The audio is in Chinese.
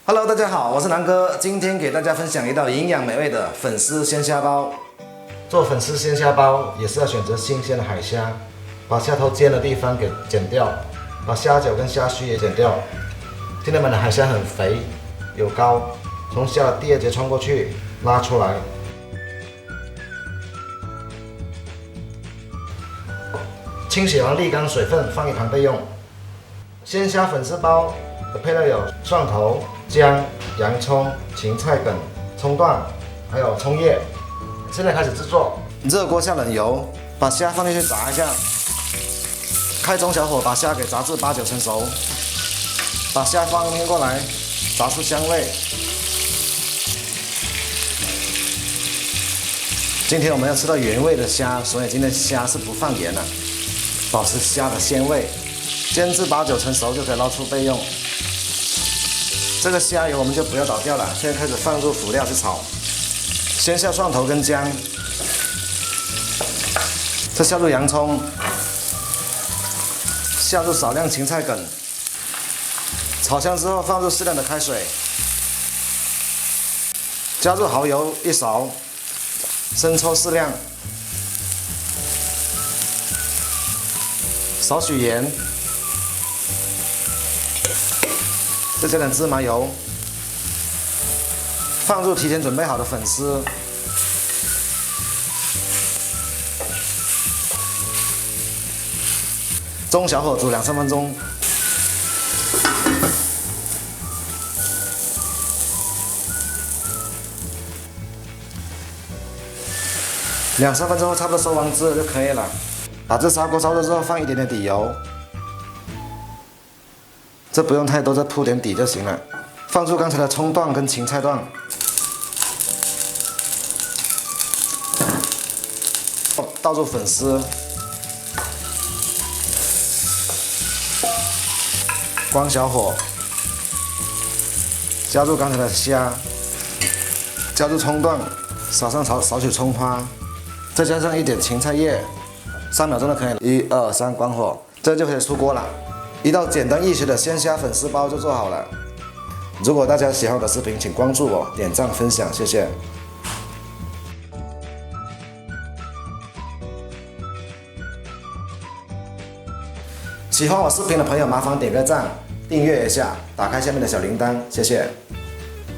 Hello， 大家好，我是南哥，今天给大家分享一道营养美味的粉丝鲜虾包。做粉丝鲜虾包也是要选择新鲜的海虾，把虾头尖的地方给剪掉，把虾脚跟虾须也剪掉。今天买的海虾很肥，有膏，从虾的第二节穿过去，拉出来。清洗完沥干水分，放一旁备用。鲜虾粉丝包的配料有蒜头、姜、洋葱、芹菜梗、葱段，还有葱叶。现在开始制作，热锅下冷油，把虾放进去炸一下，开中小火把虾给炸至8、9成熟，把虾翻过来，炸出香味。今天我们要吃到原味的虾，所以今天虾是不放盐的，保持虾的鲜味。煎至8、9成熟就可以捞出备用。这个虾油我们就不要倒掉了，现在开始放入辅料去炒。先下蒜头跟姜，再下入洋葱，下入少量芹菜梗。炒香之后放入适量的开水，加入蚝油1勺，生抽适量，少许盐。再加点芝麻油，放入提前准备好的粉丝，中小火煮2、3分钟。2、3分钟后差不多收完汁就可以了。把这砂锅烧热之后，放一点点底油。这不用太多，再铺点底就行了。放入刚才的葱段跟芹菜段，倒入粉丝，关小火，加入刚才的虾，加入葱段，撒上少许葱花，再加上一点芹菜叶，3秒钟就可以了。1、2、3，关火，这就可以出锅了。一道简单易学的鲜虾粉丝包就做好了。如果大家喜欢我的视频，请关注我、点赞、分享，谢谢。喜欢我视频的朋友，麻烦点个赞、订阅一下，打开下面的小铃铛，谢谢。